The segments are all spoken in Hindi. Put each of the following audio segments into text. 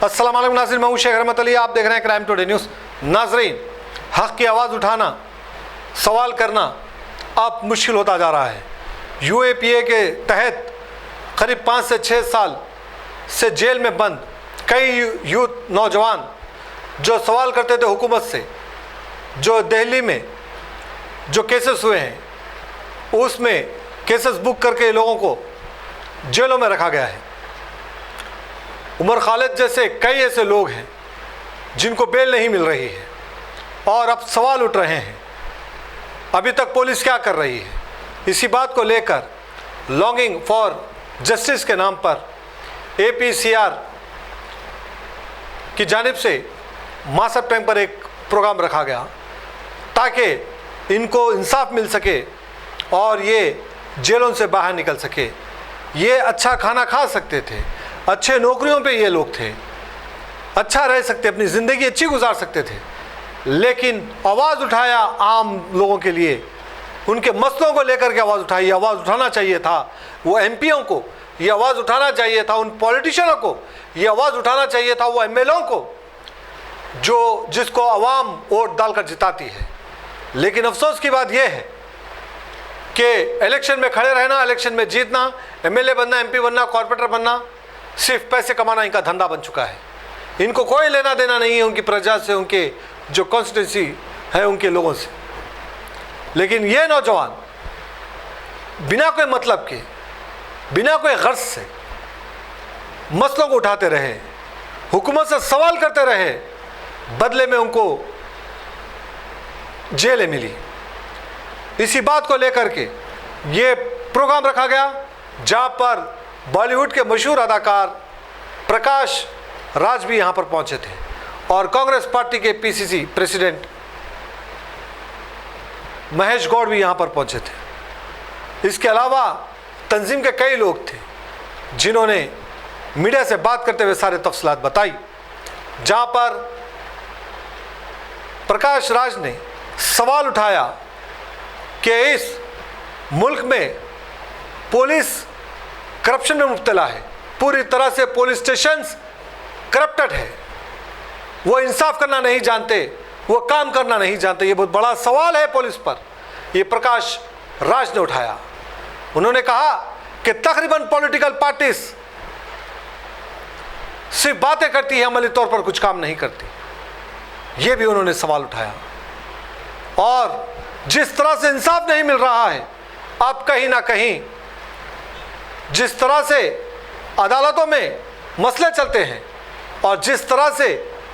अस्सलाम वालेकुम नाज़रीन, मैं हूं शेख रहमत अली। आप देख रहे हैं क्राइम टुडे न्यूज़। नाज़रीन, हक़ की आवाज़ उठाना, सवाल करना अब मुश्किल होता जा रहा है। UAPA के तहत करीब 5 से 6 साल से जेल में बंद कई यूथ नौजवान जो सवाल करते थे हुकूमत से, जो दिल्ली में जो केसेस हुए हैं उसमें केसेस बुक करके लोगों को जेलों में रखा गया है। उमर खालिद जैसे कई ऐसे लोग हैं जिनको बेल नहीं मिल रही है और अब सवाल उठ रहे हैं अभी तक पुलिस क्या कर रही है। इसी बात को लेकर लॉन्गिंग फॉर जस्टिस के नाम पर APCR की जानिब से मास्टर टाइम पर एक प्रोग्राम रखा गया ताकि इनको इंसाफ मिल सके और ये जेलों से बाहर निकल सके। ये अच्छा खाना खा सकते थे, अच्छे नौकरियों पे ये लोग थे, अच्छा रह सकते, अपनी ज़िंदगी अच्छी गुजार सकते थे, लेकिन आवाज़ उठाया आम लोगों के लिए, उनके मसलों को लेकर के आवाज़ उठाई। आवाज़ उठाना चाहिए था वो MPओं को, ये आवाज़ उठाना चाहिए था उन पॉलिटिशियनों को, ये आवाज़ उठाना चाहिए था वो MLOं को जो जिसको आवाम वोट डालकर जिताती है। लेकिन अफसोस की बात यह है कि इलेक्शन में खड़े रहना, इलेक्शन में जीतना, MLA बनना, MP बनना, कॉर्पोरेटर बनना, सिर्फ पैसे कमाना इनका धंधा बन चुका है। इनको कोई लेना देना नहीं है उनकी प्रजा से, उनके जो कॉन्स्टिट्यूंसी है उनके लोगों से। लेकिन ये नौजवान बिना कोई मतलब के, बिना कोई गर्ज से मसलों को उठाते रहे, हुकूमत से सवाल करते रहे, बदले में उनको जेलें मिली। इसी बात को लेकर के ये प्रोग्राम रखा गया जहाँ पर बॉलीवुड के मशहूर अदाकार प्रकाश राज भी यहाँ पर पहुँचे थे और कांग्रेस पार्टी के PCC प्रेसिडेंट महेश गौड़ भी यहाँ पर पहुँचे थे। इसके अलावा तंजीम के कई लोग थे जिन्होंने मीडिया से बात करते हुए सारे तफसीलात बताई, जहाँ पर प्रकाश राज ने सवाल उठाया कि इस मुल्क में पुलिस करप्शन में मुब्तला है, पूरी तरह से पुलिस स्टेशंस करप्टेड है, वो इंसाफ करना नहीं जानते, वो काम करना नहीं जानते। ये बहुत बड़ा सवाल है पुलिस पर, ये प्रकाश राज ने उठाया। उन्होंने कहा कि तकरीबन पॉलिटिकल पार्टीज सिर्फ बातें करती है, अमली तौर पर कुछ काम नहीं करती। ये भी उन्होंने सवाल उठाया। और जिस तरह से इंसाफ नहीं मिल रहा है, अब कहीं ना कहीं जिस तरह से अदालतों में मसले चलते हैं और जिस तरह से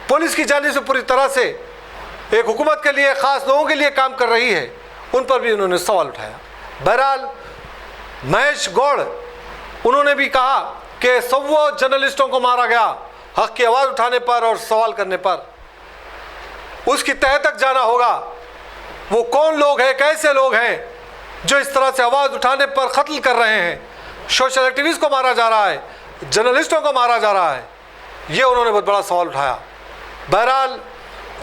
पुलिस की जानिब से पूरी तरह से एक हुकूमत के लिए, ख़ास लोगों के लिए काम कर रही है, उन पर भी उन्होंने सवाल उठाया। बहरहाल महेश गौड़ उन्होंने भी कहा कि 100 जर्नलिस्टों को मारा गया हक़ की आवाज़ उठाने पर और सवाल करने पर। उसकी तह तक जाना होगा, वो कौन लोग हैं, कैसे लोग हैं जो इस तरह से आवाज़ उठाने पर कत्ल कर रहे हैं। सोशल एक्टिविस्ट को मारा जा रहा है, जर्नलिस्टों को मारा जा रहा है। ये उन्होंने बहुत बड़ा सवाल उठाया। बहरहाल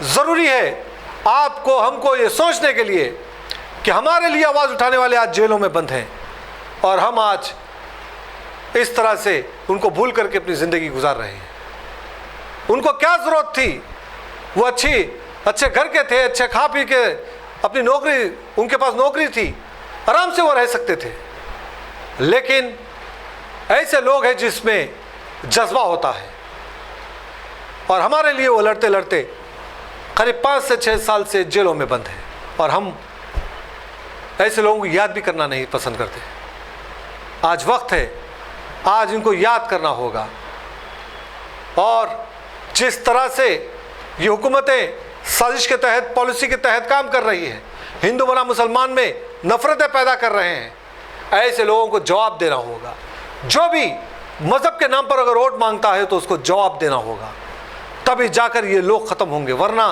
ज़रूरी है आपको, हमको ये सोचने के लिए कि हमारे लिए आवाज़ उठाने वाले आज जेलों में बंद हैं और हम आज इस तरह से उनको भूल करके अपनी ज़िंदगी गुजार रहे हैं। उनको क्या ज़रूरत थी, वो अच्छे घर के थे, अच्छे खा पी के अपनी नौकरी, उनके पास नौकरी थी, आराम से वो रह सकते थे। लेकिन ऐसे लोग हैं जिसमें जज्बा होता है और हमारे लिए वो लड़ते लड़ते करीब 5 से 6 साल से जेलों में बंद हैं और हम ऐसे लोगों को याद भी करना नहीं पसंद करते। आज वक्त है, आज इनको याद करना होगा। और जिस तरह से ये हुकूमतें साजिश के तहत, पॉलिसी के तहत काम कर रही है, हिंदू बना मुसलमान में नफरतें पैदा कर रहे हैं, ऐसे लोगों को जवाब देना होगा। जो भी मज़हब के नाम पर अगर वोट मांगता है तो उसको जवाब देना होगा, तभी जाकर ये लोग ख़त्म होंगे, वरना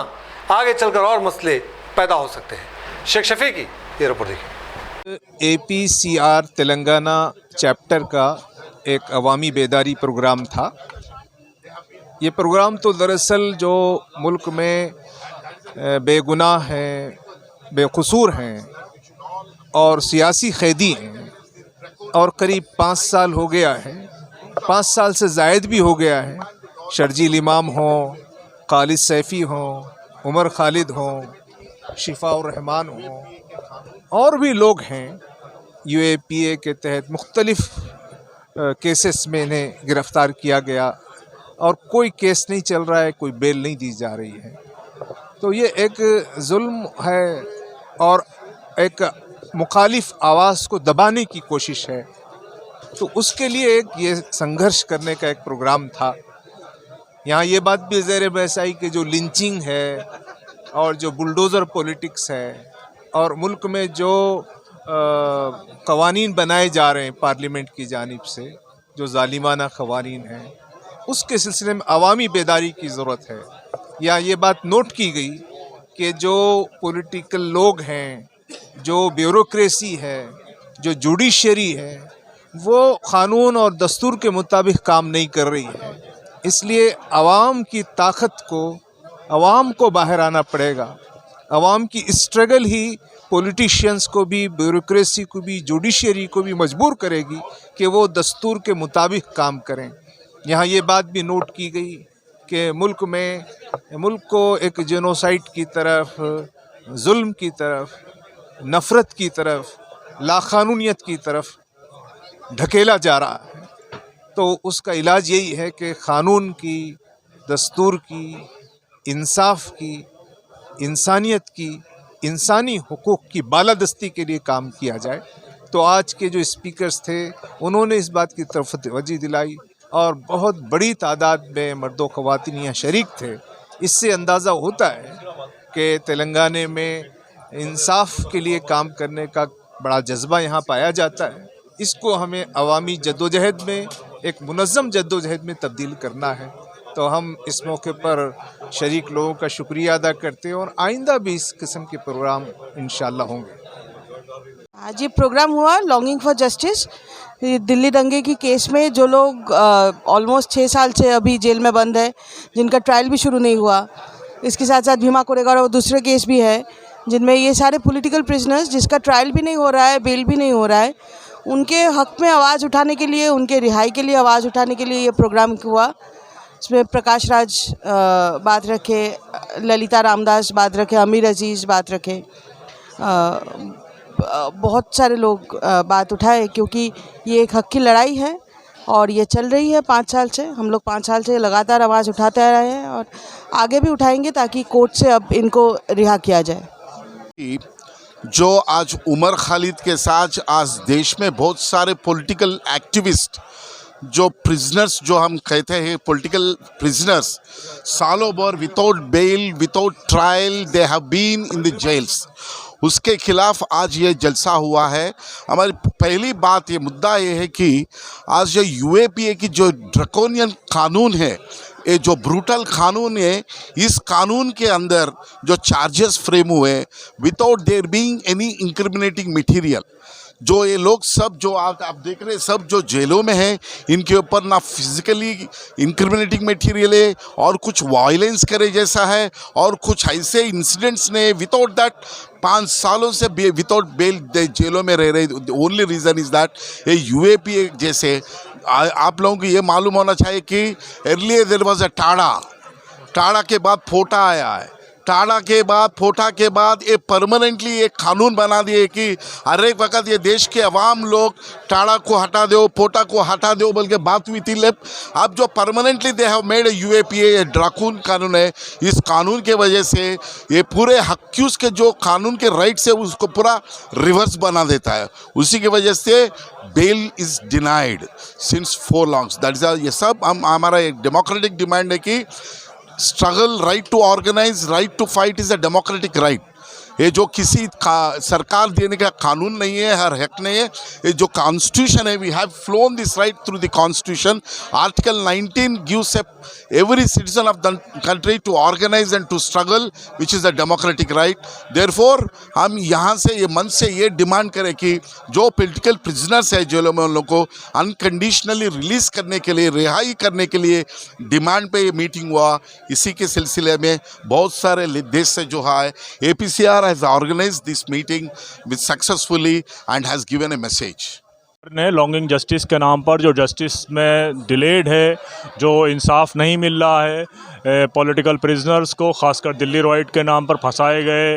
आगे चलकर और मसले पैदा हो सकते हैं। शेख शफी की ये रिपोर्ट देखिए। APCR तेलंगाना चैप्टर का एक अवामी बेदारी प्रोग्राम था। ये प्रोग्राम तो दरअसल जो मुल्क में बेगुनाह हैं, बेकसूर हैं और सियासी कैदी हैं और करीब 5 साल हो गया है, 5 साल से ज़ायद भी हो गया है, शर्जील इमाम हों, खालिद सैफ़ी हों, उमर खालिद हों, शिफाउर रहमान हों, और भी लोग हैं। UAPA के तहत मुख्तलिफ़ केसेस में इन्हें गिरफ़्तार किया गया और कोई केस नहीं चल रहा है, कोई बेल नहीं दी जा रही है। तो ये एक जुल्म है और एक मुखालिफ आवाज़ को दबाने की कोशिश है। तो उसके लिए एक ये संघर्ष करने का एक प्रोग्राम था। यहाँ ये बात भी ज़ेर बहस आई कि जो लिंचिंग है और जो बुलडोज़र पॉलिटिक्स है और मुल्क में जो क़वानीन बनाए जा रहे हैं पार्लियामेंट की जानिब से, जो ज़ालिमाना क़वानीन हैं, उसके सिलसिले में अवामी बेदारी की ज़रूरत है। या ये बात नोट की गई कि जो पॉलिटिकल लोग हैं, जो ब्यूरोक्रेसी है, जो जुडिशरी है, वो क़ानून और दस्तूर के मुताबिक काम नहीं कर रही है। इसलिए अवाम की ताकत को, अवाम को बाहर आना पड़ेगा। अवाम की स्ट्रगल ही पॉलिटिशियंस को भी, ब्यूरोक्रेसी को भी, जुडिशरी को भी मजबूर करेगी कि वो दस्तूर के मुताबिक काम करें। यहाँ ये बात भी नोट की गई कि मुल्क को एक जेनोसाइड की तरफ, जुल्म की तरफ, नफ़रत की तरफ, लाक़ानूनियत की तरफ ढकेला जा रहा है। तो उसका इलाज यही है कि क़ानून की, दस्तूर की, इंसाफ की, इंसानियत की, इंसानी हुकूक़ की बालादस्ती के लिए काम किया जाए। तो आज के जो स्पीकर्स थे उन्होंने इस बात की तरफ तवज्जो दिलाई और बहुत बड़ी तादाद में मर्दो ख़वातीन यहाँ शरीक थे। इससे अंदाज़ा होता है कि तेलंगाना में इंसाफ के लिए काम करने का बड़ा जज्बा यहाँ पाया जाता है। इसको हमें अवामी जद्दोजहद में, एक मुनज़्ज़म जद्दोजहद में तब्दील करना है। तो हम इस मौके पर शरीक लोगों का शुक्रिया अदा करते हैं और आइंदा भी इस किस्म के प्रोग्राम इंशाअल्लाह होंगे। आज ये प्रोग्राम हुआ लॉन्गिंग फॉर जस्टिस, दिल्ली दंगे की केस में जो लोग ऑलमोस्ट 6 साल से अभी जेल में बंद है, जिनका ट्रायल भी शुरू नहीं हुआ। इसके साथ साथ भीमा कोरेगांव और दूसरे केस भी है जिनमें ये सारे पॉलिटिकल प्रिजनर्स जिसका ट्रायल भी नहीं हो रहा है, बेल भी नहीं हो रहा है, उनके हक़ में आवाज़ उठाने के लिए, उनके रिहाई के लिए आवाज़ उठाने के लिए ये प्रोग्राम हुआ। इसमें प्रकाश राज बात रखे, ललिता रामदास बात रखे, अमीर अजीज़ बात रखे, बहुत सारे लोग बात उठाए, क्योंकि ये एक हक़ की लड़ाई है और ये चल रही है 5 साल से। हम लोग 5 साल से लगातार आवाज़ उठाते आ रहे हैं और आगे भी उठाएंगे ताकि कोर्ट से अब इनको रिहा किया जाए। जो आज उमर खालिद के साथ आज देश में बहुत सारे पॉलिटिकल एक्टिविस्ट, जो प्रिजनर्स, जो हम कहते हैं पॉलिटिकल प्रिजनर्स, सालों भर without bail, without trial they have been in the jails, उसके खिलाफ आज ये जलसा हुआ है। हमारी पहली बात, ये मुद्दा ये है कि आज जो UAPA की जो ड्रकोनियन कानून है, ये जो ब्रूटल कानून है, इस कानून के अंदर जो चार्जेस फ्रेम हुए without their being any incriminating material, जो ये लोग सब जो आप देख रहे हैं, सब जो जेलों में हैं, इनके ऊपर ना फिजिकली इंक्रिमिनेटिंग मटेरियल है और कुछ वायलेंस करे जैसा है और कुछ ऐसे इंसिडेंट्स ने विदाउट दैट 5 सालों से विदाउट बेल जेलों में रह रहे। ओनली रीज़न इज़ दैट ये UAPA जैसे आप लोगों को ये मालूम होना चाहिए कि earlier there was a TADA के बाद फोटा आया है, टाड़ा के बाद, फोटा के बाद ये परमानेंटली एक कानून बना दिए कि हर एक वक्त ये देश के अवाम लोग टाड़ा को हटा दो, फोटा को हटा दो बोल के बात हुई थी। अब जो permanently they have made UAPA ड्राकून कानून है, इस कानून के वजह से ये पूरे हक्यूज़ के जो कानून के राइट्स है उसको पूरा रिवर्स बना देता है। उसी की वजह से bail is denied since 4 longs. That is ये सब हमारा एक डेमोक्रेटिक डिमांड है कि struggle, right to organize, right to fight is a democratic right. ये जो किसी सरकार देने का कानून नहीं है, हर हक नहीं है, ये जो कॉन्स्टिट्यूशन है, we have flown this right through the constitution. Article 19 gives every citizen of the country to organize and to struggle, which is a democratic right. Therefore हम यहाँ से ये मन से ये डिमांड करें कि जो पॉलिटिकल प्रिजनर्स है जेलों में, उन लोगों को अनकंडीशनली रिलीज़ करने के लिए, रिहाई करने के लिए डिमांड पे ये मीटिंग हुआ। इसी के सिलसिले में बहुत सारे देश से जो है APCR has organized this meeting with successfully and has given a message. ने लॉन्गिंग जस्टिस के नाम पर जो जस्टिस में डिलेड है, जो इंसाफ नहीं मिल रहा है, पॉलिटिकल प्रिजनर्स को खासकर दिल्ली रॉयट के नाम पर फंसाए गए,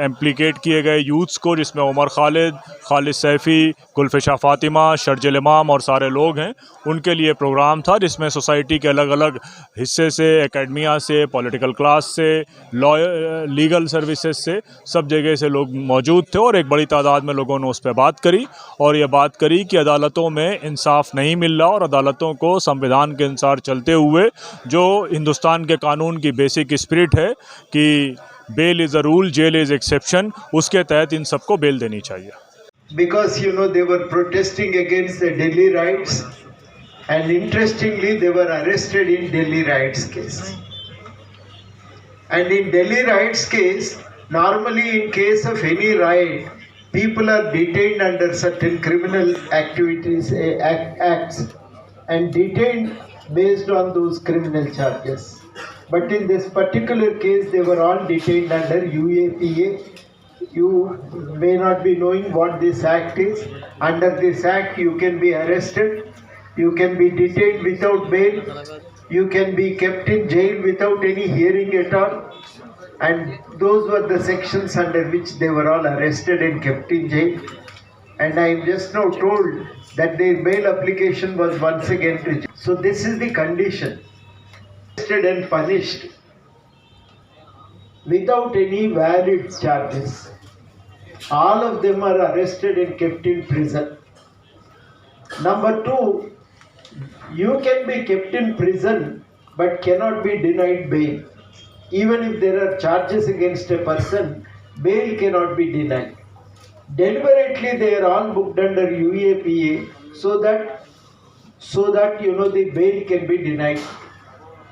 एम्प्लिकेट किए गए यूथ्स को, जिसमें उमर खालिद सैफ़ी, गुलफिशा फ़ातिमा, शर्जिल इमाम और सारे लोग हैं, उनके लिए प्रोग्राम था जिसमें सोसाइटी के अलग अलग हिस्से से, एकेडमिया से, पॉलिटिकल क्लास से, लीगल सर्विसेज से, सब जगह से लोग मौजूद थे और एक बड़ी तादाद में लोगों ने उस पर बात करी और ये बात करी कि अदालतों में इंसाफ नहीं मिल रहा और अदालतों को संविधान के अनुसार चलते हुए, जो हिंदुस्तान के कानून की बेसिक स्पिरिट है कि bail is a rule, jail is exception, उसके तहत इन सबको बेल देनी चाहिए. Because they were protesting against the Delhi riots, and interestingly they were arrested in Delhi riots case. And in Delhi riots case, normally in case of any riot, people are detained under certain criminal activities, acts, and detained based on those criminal charges. But in this particular case, they were all detained under UAPA. You may not be knowing what this act is. Under this act, you can be arrested, you can be detained without bail, you can be kept in jail without any hearing at all. And those were the sections under which they were all arrested and kept in jail. And I am just now told that their bail application was once again rejected. So this is the condition. Arrested and punished without any valid charges. All of them are arrested and kept in prison. Number two, you can be kept in prison but cannot be denied bail. Even if there are charges against a person, bail cannot be denied. Deliberately they are all booked under UAPA so that the bail can be denied.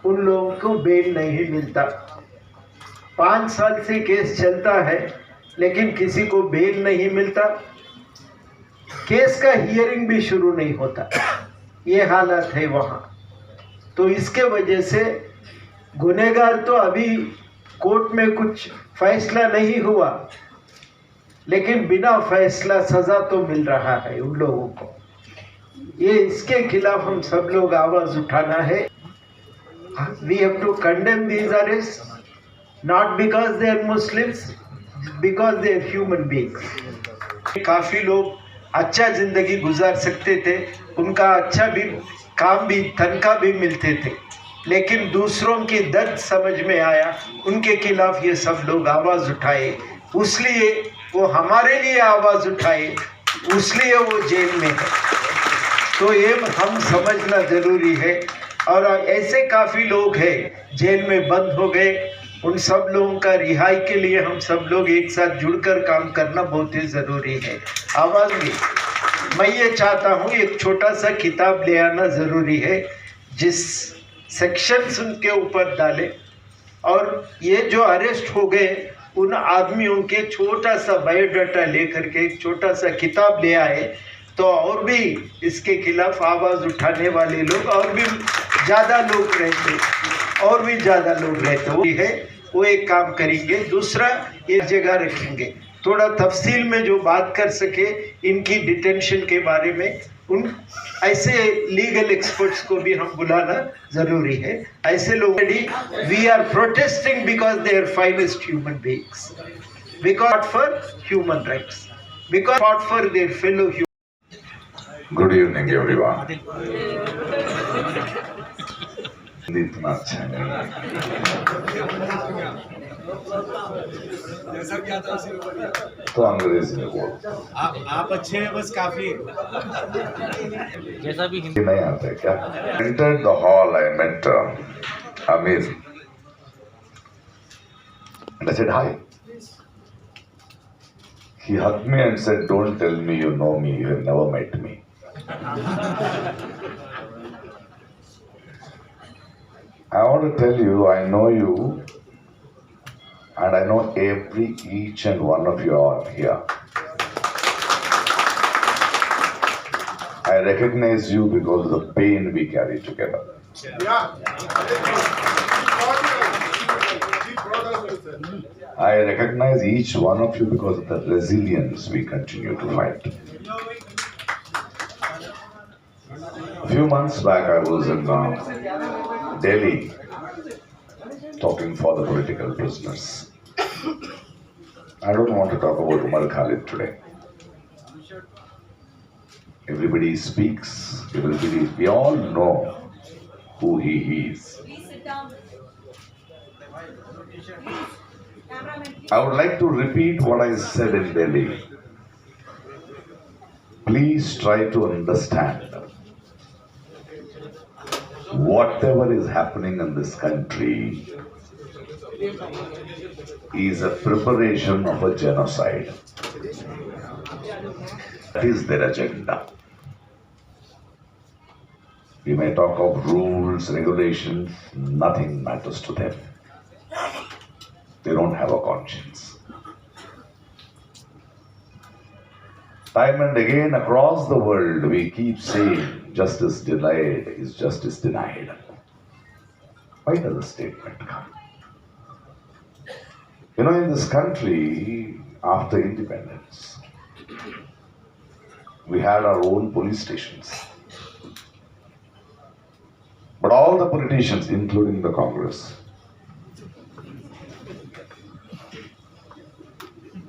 उन लोगों को बेल नहीं मिलता. 5 साल से केस चलता है लेकिन किसी को बेल नहीं मिलता, केस का हियरिंग भी शुरू नहीं होता. ये हालत है वहाँ. तो इसके वजह से गुनहगार तो अभी कोर्ट में कुछ फैसला नहीं हुआ, लेकिन बिना फैसला सजा तो मिल रहा है उन लोगों को. ये इसके खिलाफ हम सब लोग आवाज उठाना है. We have to condemn these arrests, not because they are Muslims, because they are human beings. काफी लोग अच्छा जिंदगी गुजार सकते थे, उनका अच्छा भी काम भी, तनख्वाह भी मिलते थे, लेकिन दूसरों की दर्द समझ में आया, उनके खिलाफ ये सब लोग आवाज उठाए, उसलिए वो हमारे लिए आवाज उठाए, उसलिए वो जेल में है. तो ये हम समझना जरूरी है. और ऐसे काफ़ी लोग हैं जेल में बंद हो गए, उन सब लोगों का रिहाई के लिए हम सब लोग एक साथ जुड़कर काम करना बहुत ही ज़रूरी है. आवाज़ भी मैं ये चाहता हूँ, एक छोटा सा किताब ले आना ज़रूरी है जिस सेक्शंस उनके ऊपर डाले, और ये जो अरेस्ट हो गए उन आदमियों के छोटा सा बायोडाटा लेकर के एक छोटा सा किताब ले आए, तो और भी इसके खिलाफ आवाज़ उठाने वाले लोग और भी ज़्यादा लोग रहते वो है, वो एक काम करेंगे. दूसरा, ये जगह रखेंगे, थोड़ा तफसील में जो बात कर सके इनकी डिटेंशन के बारे में, उन ऐसे लीगल एक्सपर्ट्स को भी हम बुलाना ज़रूरी है. ऐसे लोग we are protesting because they are finest human beings, because for human rights, because for their fellow. Good evening everyone. इतना अच्छा नहीं, तो अंग्रेजी में बोल. आप अच्छे हैं, बस काफी जैसा भी हिंदी नहीं आता है क्या? Entered the hall, I met Amir and I said hi. He hugged me and said, "Don't tell me you know me, you have never met me." I want to tell you, I know you, and I know each and one of you are here. I recognize you because of the pain we carry together. I recognize each one of you because of the resilience we continue to fight. A few months back, I was in Delhi talking for the political prisoners. I don't want to talk about Umar Khalid today. Everybody speaks, we all know who he is. I would like to repeat what I said in Delhi. Please try to understand whatever is happening in this country is a preparation of a genocide. That is their agenda. We may talk of rules, regulations, nothing matters to them. They don't have a conscience. Time and again across the world we keep saying justice delayed is justice denied. Why does the statement come? You know, in this country, after independence, we had our own police stations. But all the politicians, including the Congress,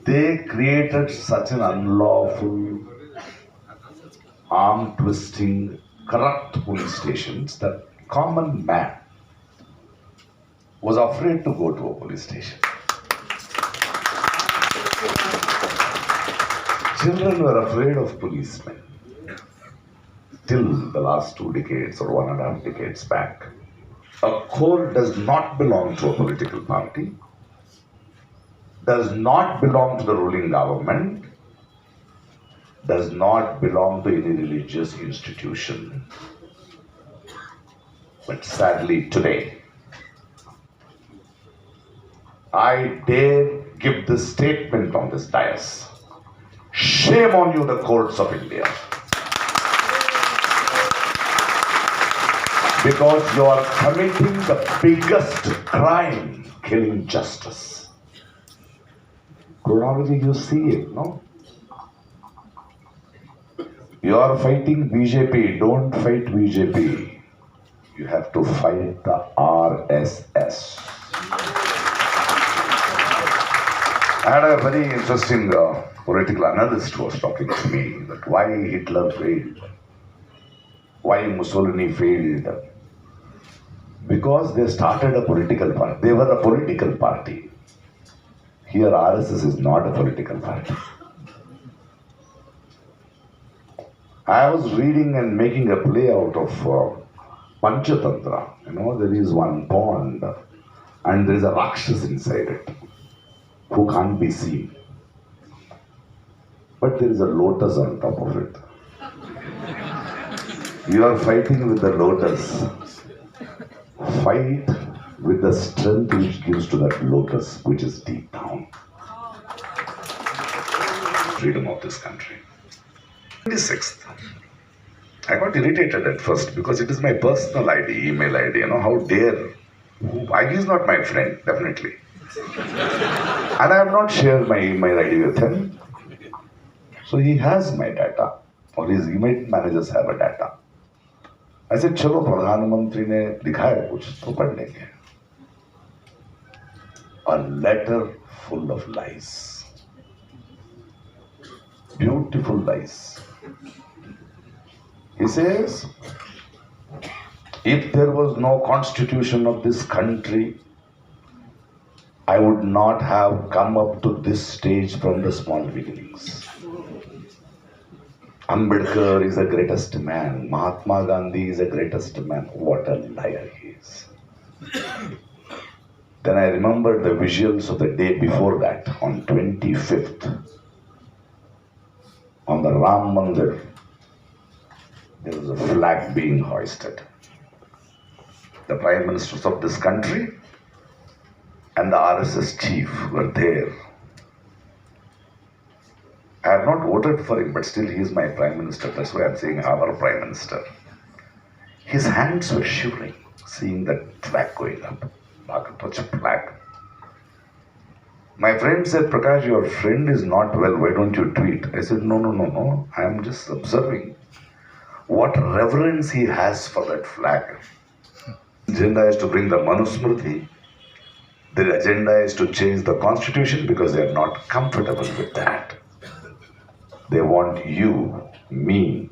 they created such an unlawful, arm-twisting, corrupt police stations that common man was afraid to go to a police station. Children were afraid of policemen. Till the last 2 decades or 1.5 decades back. A court does not belong to a political party, does not belong to the ruling government, does not belong to any religious institution. But sadly today, I dare give this statement on this dais. Shame on you, the courts of India. Because you are committing the biggest crime, killing justice. Chronology, you see it, no? You are fighting BJP, don't fight BJP. You have to fight the RSS. I had a very interesting political analyst who was talking to me that why Hitler failed, why Mussolini failed. Because they started a political party. They were a political party. Here RSS is not a political party. I was reading and making a play out of Panchatantra. You know, there is one pond and there is a Rakshas inside it who can't be seen. But there is a lotus on top of it. You are fighting with the lotus. Fight with the strength which gives to that lotus which is deep down. Freedom of this country. 26th. I got irritated at first because it is my personal ID, email ID. You know, how dare. ID is not my friend, definitely. And I have not shared my email ID with him. So he has my data, or his email managers have a data. I said, चलो प्रधानमंत्री ने लिखा है कुछ तो पढ़ लेंगे. A letter full of lies. Beautiful lies. He says, if there was no constitution of this country, I would not have come up to this stage from the small beginnings. Ambedkar is the greatest man. Mahatma Gandhi is the greatest man. What a liar he is. Then I remembered the visuals of the day before that, on 25th, on the Ram Mandir, there was a flag being hoisted. The prime ministers of this country and the RSS chief were there. I have not voted for him, but still he is my prime minister. That's why I am saying our prime minister. His hands were shivering, seeing that flag going up. Bhagapat's flag. My friend said, Prakash, your friend is not well. Why don't you tweet? I said, no. I am just observing. what reverence he has for that flag. Agenda is to bring the Manusmriti. Their agenda is to change the constitution because they are not comfortable with that. They want you, me,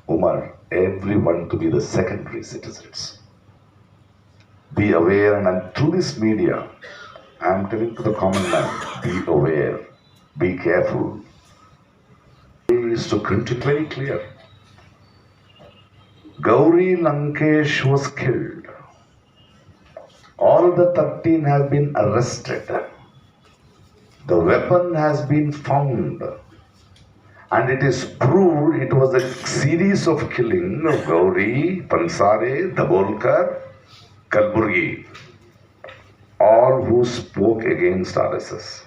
Umar, everyone to be the secondary citizens. Be aware, and through this media, I am telling to the common man, be aware, be careful. It is to continue very clear. Gauri Lankesh was killed. All the 13 have been arrested. The weapon has been found. And it is proved it was a series of killing of Gauri, Pansare, Dabolkar, Kalburgi. All who spoke against RSS.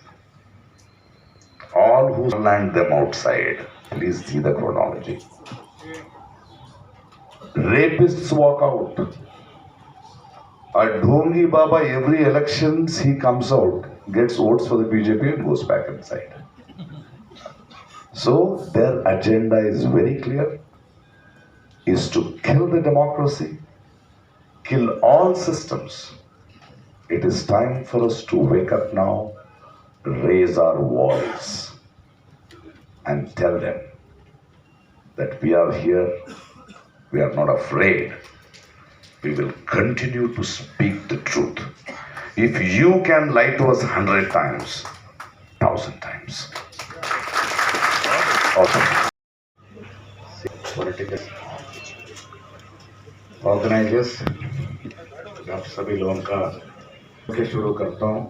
All who landed them outside. Please see the chronology. Rapists walk out. A Dhongi Baba, every elections he comes out, gets votes for the BJP and goes back inside. So their agenda is very clear, is to kill the democracy, kill all systems. It is time for us to wake up now, raise our voice and tell them that we are here, we are not afraid. We will continue to speak the truth. If you can lie to us 100 times, 1,000 times. Awesome. Political organizers, आप सभी लोगों का के शुरू करता हूँ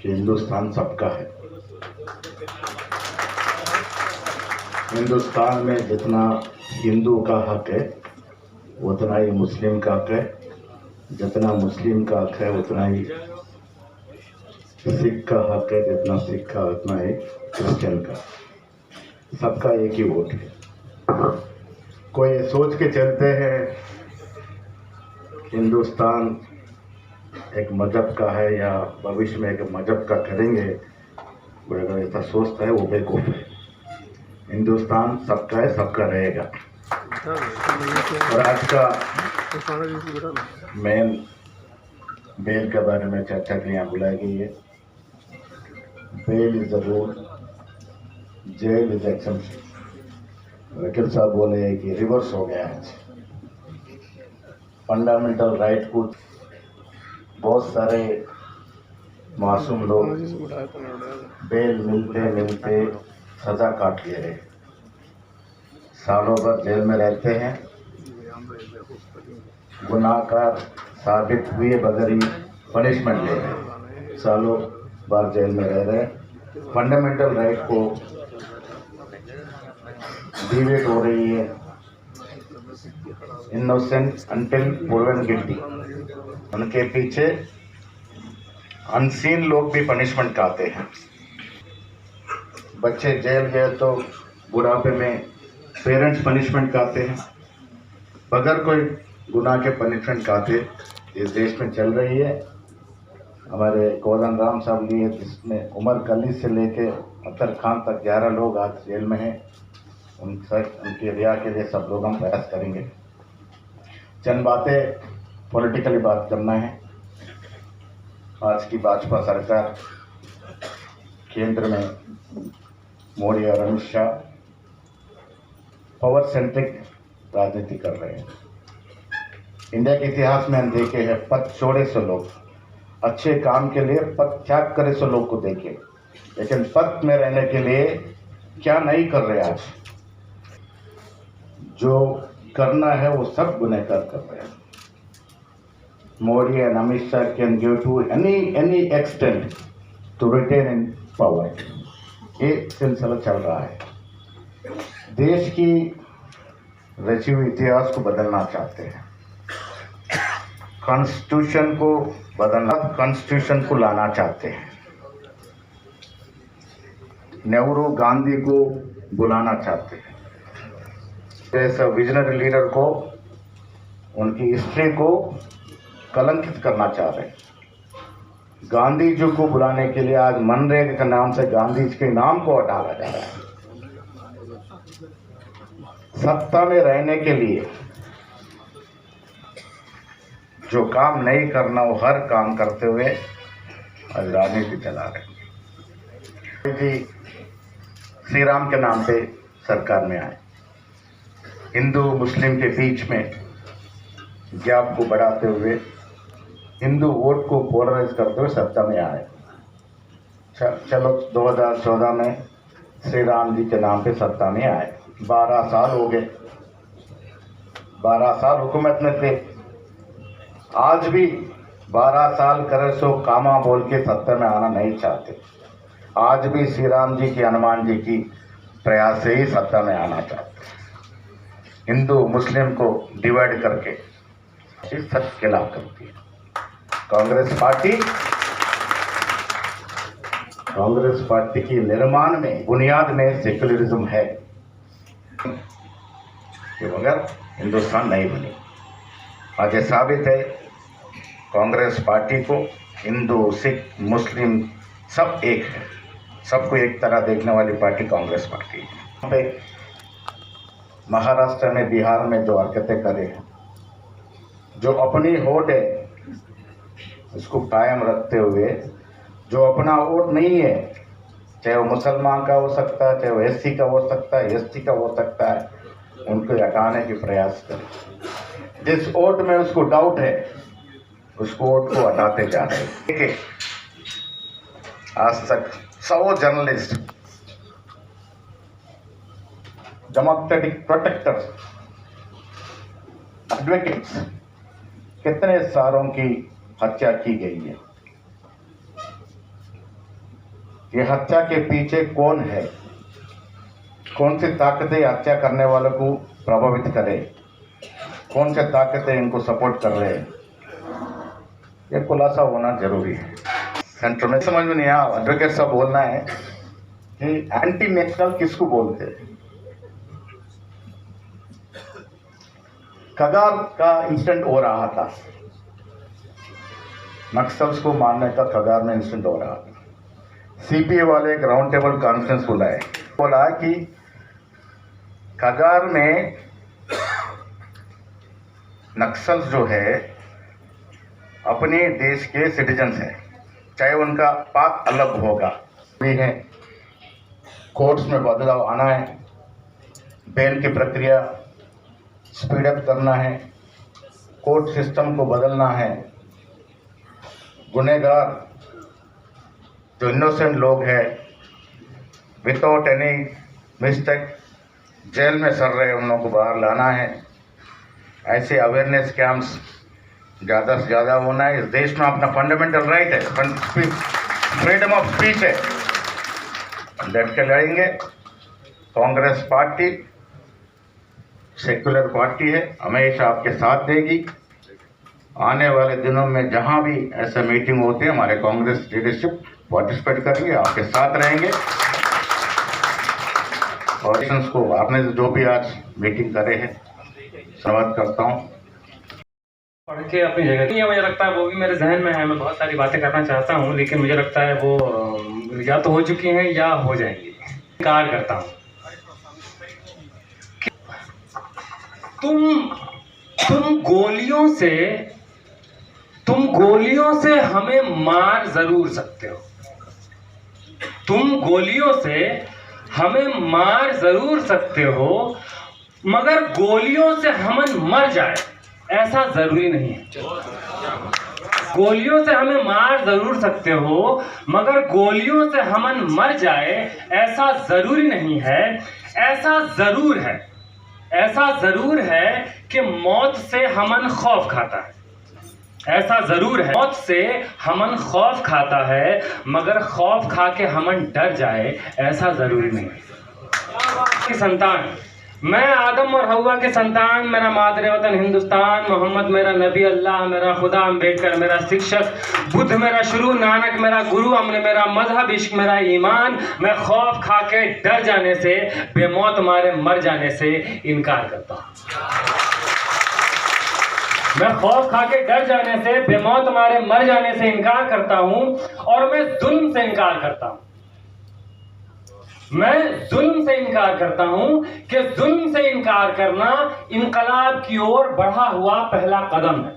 कि हिंदुस्तान सबका है। हिंदुस्तान में जितना हिंदू का हक है उतना ही मुस्लिम का हक है, जितना मुस्लिम का हक है उतना ही सिख का हक है, जितना सिख का उतना ही क्रिश्चियन का। सबका एक ही वोट है। कोई सोच के चलते हैं हिंदुस्तान एक मजहब का है या भविष्य में एक मजहब का करेंगे, वो अगर ऐसा सोचता है वो बेवकूफ़ है। हिंदुस्तान सबका है, सबका रहेगा। और आज का मेन बेल के बारे में चर्चा के यहाँ बुलाई गई है। Bail is the rule, jail is exception. वकील साहब बोले कि रिवर्स हो गया आज। फंडामेंटल राइट को बहुत सारे मासूम लोग बेल मिलते मिलते सजा काट ले रहे, सालों भर जेल में रहते हैं, गुनाहगार साबित हुए बगैर ही पनिशमेंट ले रहे, सालों भर जेल में रह रहे। फंडामेंटल राइट को डिवेट हो रही है। इनोसेंट अंटिल प्रूवन गिल्टी, उनके पीछे अनसीन लोग भी पनिशमेंट खाते हैं। बच्चे जेल गए तो बुढ़ापे में पेरेंट्स पनिशमेंट खाते हैं, बगैर कोई गुनाह के पनिशमेंट खाते इस देश में चल रही है। हमारे कोदन राम साहब लिए जिसमें उमर कली से लेके अतर खान तक 11 लोग आज जेल में हैं। उनकी रिहा के लिए सब लोग हम प्रयास करेंगे। चंद बातें पॉलिटिकली बात करना है। आज की भाजपा सरकार केंद्र में मोदी और अमित शाह पावर सेंट्रिक राजनीति कर रहे हैं। इंडिया के इतिहास में हम देखे हैं पद छोड़े से लोग, अच्छे काम के लिए पद त्याग करे से लोग को देखे, लेकिन पद में रहने के लिए क्या नहीं कर रहे। आज जो करना है वो सब गुनहगार कर रहे हैं। Modi and Amit Shah can give to any extent to retain in power. ये सिलसिला चल रहा है। देश की रची हुई इतिहास को बदलना चाहते हैं, कॉन्स्टिट्यूशन को बदलना, कॉन्स्टिट्यूशन को लाना चाहते हैं। नेहरू गांधी को बुलाना चाहते हैं, जैसे विजनरी लीडर को, उनकी हिस्ट्री को कलंकित करना चाह रहे हैं। गांधी जी को बुलाने के लिए आज मनरेगा के नाम से गांधी जी के नाम को हटाया जा रहा है। सत्ता में रहने के लिए जो काम नहीं करना वो हर काम करते हुए आज राजनीति चला रहे जी। श्री राम के नाम पे सरकार में आए, हिंदू मुस्लिम के बीच में गैप को बढ़ाते हुए हिंदू वोट को पोलराइज करते हुए सत्ता में आए। चलो 2014 में श्री राम जी के नाम पे सत्ता में आए, 12 साल हो गए, 12 साल हुकूमत में थे। आज भी 12 साल करे सो कामा बोल के सत्ता में आना नहीं चाहते। आज भी श्री राम जी की हनुमान जी की प्रयास से ही सत्ता में आना चाहते। हिंदू मुस्लिम को डिवाइड करके इस सच के खिलाफ करती है कांग्रेस पार्टी की निर्माण में बुनियाद में सेक्युलरिज्म है, कि मगर हिंदुस्तान नहीं बनी। आज ये साबित है कांग्रेस पार्टी को हिंदू सिख मुस्लिम सब एक है, सबको एक तरह देखने वाली पार्टी कांग्रेस पार्टी है। यहाँ पे महाराष्ट्र में बिहार में जो हरकतें करे हैं, जो अपनी वोट है उसको कायम रखते हुए, जो अपना वोट नहीं है, चाहे वो मुसलमान का हो सकता है, चाहे वो एससी का हो सकता है, एसटी का हो सकता है, उनको हटाने के प्रयास करें। जिस वोट में उसको डाउट है उसको वोट को हटाते जा रहे हैं। देखिए आज तक 100 जर्नलिस्ट, डेमोक्रेटिक प्रोटेक्टर्स, एडवोकेट्स, कितने सारों की हत्या की गई है। ये हत्या के पीछे कौन है, कौन सी ताकतें हत्या करने वालों को प्रभावित करे, कौन से ताकतें इनको सपोर्ट कर रहे हैं, ये खुलासा होना जरूरी है। सेंटर में समझ में नहीं आया, एडवोकेट साहब बोलना है कि एंटी नेशनल किसको बोलते हैं। कगार का इंसिडेंट हो रहा था, नक्सल्स को मारने का कगार में इंसिडेंट हो रहा था। सीपीए वाले एक राउंड टेबल कॉन्फ्रेंस बुलाए, बोला कि कगार में नक्सल्स जो है अपने देश के सिटीजन्स हैं, चाहे उनका पाक अलग होगा भी है। कोर्ट्स में बदलाव आना है, बेल की प्रक्रिया स्पीडअप करना है, कोर्ट सिस्टम को बदलना है। गुनहगार जो इनोसेंट लोग हैं विदाउट एनी मिस्टेक जेल में सड़ रहे उन लोगों को बाहर लाना है। ऐसे अवेयरनेस कैंप्स ज़्यादा से ज़्यादा होना है। इस देश में अपना फंडामेंटल राइट है, फ्रीडम ऑफ स्पीच है, डट के लड़ेंगे। कांग्रेस पार्टी सेक्युलर पार्टी है, हमेशा आपके साथ देगी। आने वाले दिनों में जहां भी ऐसा मीटिंग होती है हमारे कांग्रेस लीडरशिप पार्टिसिपेट करेंगे, आपके साथ रहेंगे। और को आपने जो भी आज मीटिंग करे हैं धन्यवाद करता हूँ। पढ़ के अपनी जगह मुझे लगता है वो भी मेरे जहन में है। मैं बहुत सारी बातें करना चाहता हूँ, लेकिन मुझे लगता है वो या तो हो चुकी हैं या हो जाएंगी। इनकार करता हूँ। तुम गोलियों से हमें मार जरूर सकते हो। तुम गोलियों से हमें मार जरूर सकते हो, मगर गोलियों से हम मर जाए ऐसा जरूरी नहीं है। गोलियों से हमें मार जरूर सकते हो, मगर गोलियों से हम मर जाए ऐसा जरूरी नहीं है। ऐसा जरूर है कि मौत से हमन खौफ खाता है। ऐसा जरूर है मौत से हमन खौफ खाता है, मगर खौफ खा के हमन डर जाए ऐसा जरूरी नहीं है। की संतान, मैं आदम और हवा के संतान, मेरा मादरे वतन हिंदुस्तान, मोहम्मद मेरा नबी, अल्लाह मेरा खुदा, अम्बेडकर मेरा शिक्षक, बुद्ध मेरा शुरू, नानक मेरा गुरु, अमन मेरा मजहब, इश्क मेरा ईमान। मैं खौफ खा के डर जाने से, बेमौत मारे मर जाने से इनकार करता हूँ। मैं खौफ खा के डर जाने से, बेमौत मारे मर जाने से इनकार करता हूँ, और मैं जुल्म से इनकार करता हूँ। मैं जुल्म से इनकार करता हूं कि जुल्म से इनकार करना इनकलाब की ओर बढ़ा हुआ पहला कदम है।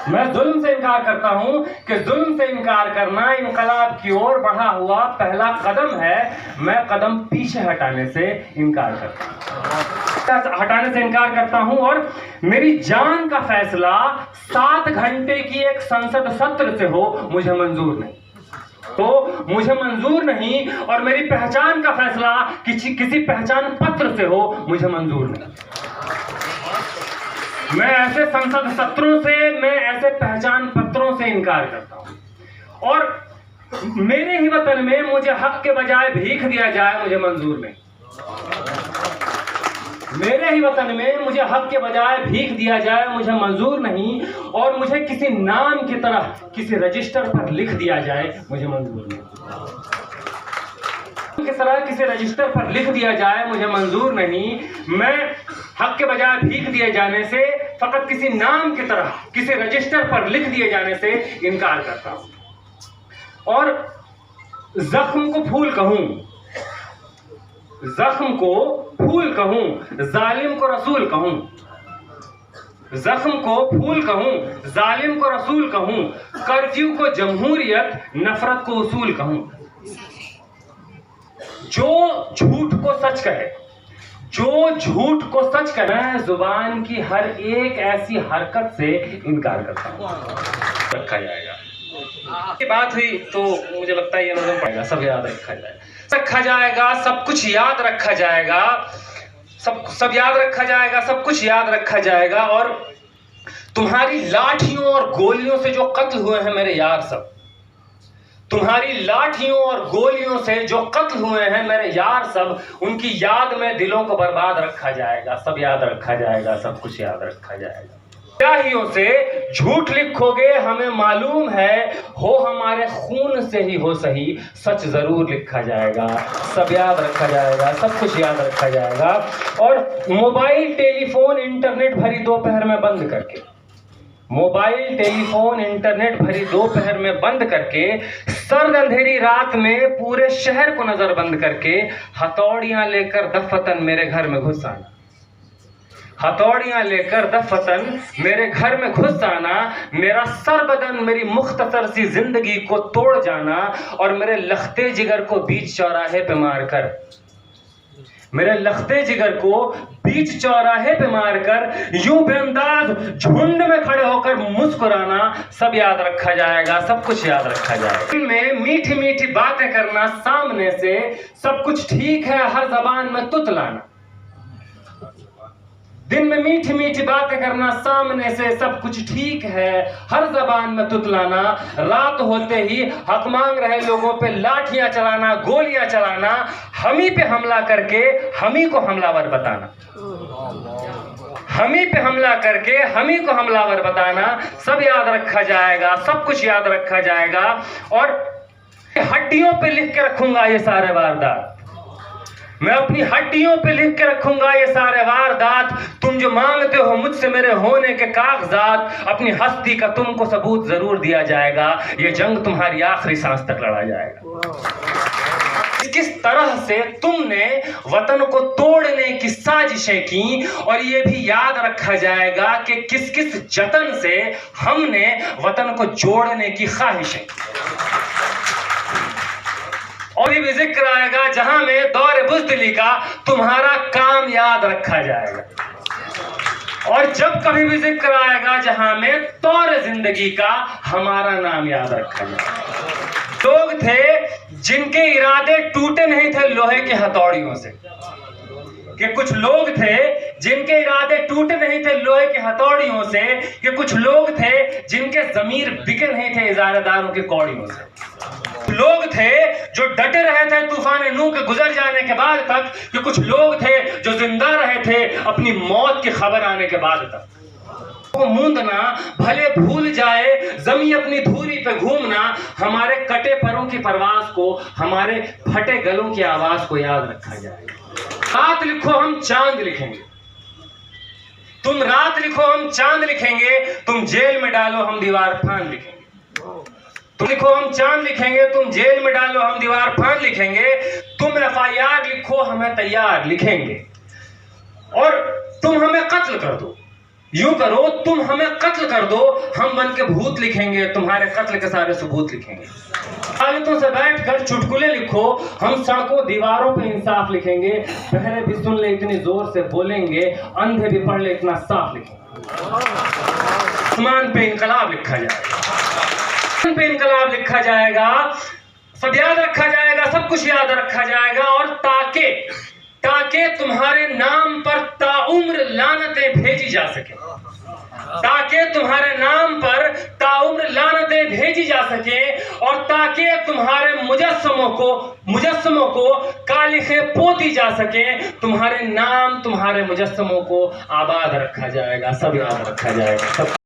मैं जुल्म से इनकार करता हूं कि जुल्म से इनकार करना इनकलाब की ओर बढ़ा हुआ पहला कदम है। मैं कदम पीछे हटाने से इनकार करता हूं और मेरी जान का फैसला 7 घंटे की एक संसद सत्र से हो, मुझे मंजूर नहीं। तो मुझे मंजूर नहीं, और मेरी पहचान का फैसला किसी पहचान पत्र से हो, मुझे मंजूर नहीं। मैं ऐसे संसद सत्रों से, मैं ऐसे पहचान पत्रों से इनकार करता हूं। और मेरे ही वतन में मुझे हक के बजाय भीख दिया जाए, मुझे मंजूर नहीं। मेरे ही वतन में मुझे हक के बजाय भीख दिया जाए, मुझे मंजूर नहीं। और मुझे किसी नाम की तरह किसी रजिस्टर पर लिख दिया जाए, मुझे मंजूर नहीं। किस तरह किसी रजिस्टर पर लिख दिया जाए, मुझे मंजूर नहीं। मैं हक के बजाय भीख दिए जाने से, फकत किसी नाम की तरह किसी रजिस्टर पर लिख दिए जाने से इनकार करता हूं। और जख्म को फूल कहूं, जख्म को फूल कहूं, जालिम को रसूल कहूं। जख्म को फूल कहूं, जालिम को रसूल कहूं, कर्फ्यू को जमहूरियत, नफरत को उसूल कहूं। जो झूठ को सच कहे, जो झूठ को सच कहे, मैं जुबान की हर एक ऐसी हरकत से इनकार करता हूं। रखा जाएगा, ये बात हुई तो मुझे लगता है ये नजम पड़ेगा, सब याद रखा जाएगा, सब कुछ याद रखा जाएगा, सब याद रखा जाएगा, सब कुछ याद रखा जाएगा। और तुम्हारी लाठियों और गोलियों से जो कत्ल हुए हैं मेरे यार, सब तुम्हारी लाठियों और गोलियों से जो कत्ल हुए हैं मेरे यार, सब उनकी याद में दिलों को बर्बाद रखा जाएगा, सब याद रखा जाएगा, सब कुछ याद रखा जाएगा। स्याहियों से झूठ लिखोगे हमें मालूम है, हो हमारे खून से ही हो सही, सच जरूर लिखा जाएगा, सब याद रखा जाएगा, सब कुछ याद रखा जाएगा। और मोबाइल टेलीफोन इंटरनेट भरी दोपहर में बंद करके, मोबाइल टेलीफोन इंटरनेट भरी दोपहर में बंद करके, सर्द अंधेरी रात में पूरे शहर को नजरबंद करके, हथौड़ियां लेकर दफतन मेरे घर में घुस आना, हथौड़ियां लेकर दफतन मेरे घर में घुस आना, मेरा सर बदन मेरी मुख्तसर सी जिंदगी को तोड़ जाना, और मेरे लखते जिगर को बीच चौराहे पे मारकर, मेरे लखते जिगर को बीच चौराहे पे मारकर यूं बेअंदाज झुंड में खड़े होकर मुस्कुराना, सब याद रखा जाएगा, सब कुछ याद रखा जाएगा। में मीठी मीठी बातें करना सामने से, सब कुछ ठीक है, हर जबान में तुतलाना। दिन में मीठी मीठी बातें करना सामने से, सब कुछ ठीक है, हर जबान में तुतलाना। रात होते ही हक मांग रहे लोगों पे लाठियां चलाना, गोलियां चलाना, हम ही पे हमला करके हम ही को हमलावर बताना, हम ही पे हमला करके हम ही को हमलावर बताना, सब याद रखा जाएगा, सब कुछ याद रखा जाएगा। और हड्डियों पे लिख के रखूंगा ये सारे वारदात, मैं अपनी हड्डियों पे लिख के रखूंगा ये सारे वारदात। तुम जो मांगते हो मुझसे मेरे होने के कागजात, अपनी हस्ती का तुमको सबूत जरूर दिया जाएगा, ये जंग तुम्हारी आखिरी सांस तक लड़ा जाएगा। किस तरह से तुमने वतन को तोड़ने की साजिशें की, और ये भी याद रखा जाएगा कि किस किस जतन से हमने वतन को जोड़ने की ख्वाहिशें। और ये भी जिक्र आएगा जहां में दौर बुज़दिली का तुम्हारा काम याद रखा जाएगा, और जब कभी भी जिक्र आएगा जहां में दौर जिंदगी का हमारा नाम याद रखा जाएगा। लोग थे जिनके इरादे टूटे नहीं थे लोहे की हथौड़ियों से, कि कुछ लोग थे जिनके इरादे टूटे नहीं थे लोहे की हथौड़ियों से, कि कुछ लोग थे जिनके ज़मीर बिके नहीं थे इजारेदारों की कौड़ियों से। लोग थे जो डटे रहे थे तूफान नूह के गुजर जाने के बाद तक, कि कुछ लोग थे जो जिंदा रहे थे अपनी मौत की खबर आने के बाद तक। को मूंदना भले भूल जाए जमी अपनी धूरी पे घूमना, हमारे कटे परों की परवास को, हमारे फटे गलों की आवाज को याद रखा जाए। रात लिखो हम चांद लिखेंगे, तुम रात लिखो हम चांद लिखेंगे, तुम जेल में डालो हम दीवार फान लिखेंगे। तुम लिखो हम चांद लिखेंगे, तुम जेल में डालो हम दीवार फान लिखेंगे। FIR लिखो, हमें तैयार लिखेंगे। और तुम हमें कत्ल कर दो, यूं करो तुम हमें कत्ल कर दो, हम बन के भूत लिखेंगे, तुम्हारे कत्ल के सारे सबूत लिखेंगे। हालतों से बैठकर चुटकुले लिखो, हम सड़कों दीवारों पे इंसाफ लिखेंगे। बहरे भी सुन ले इतनी जोर से बोलेंगे, अंधे भी पढ़ ले इतना साफ लिखेंगे। आसमान पे इनकलाब लिखा जाएगा, पे इनकलाब लिखा जाएगा, सब याद रखा जाएगा, सब कुछ याद रखा जाएगा। और ताकि तुम्हारे नाम पर ताउम्र लानतें भेजी जा सके, ताकि तुम्हारे नाम पर ताउम्र लानतें भेजी जा सके, और ताकि तुम्हारे मुजस्समों को कालिखें पोती जा सके। तुम्हारे नाम, तुम्हारे मुजस्समों को आबाद रखा जाएगा, सब याद रखा जाएगा, सब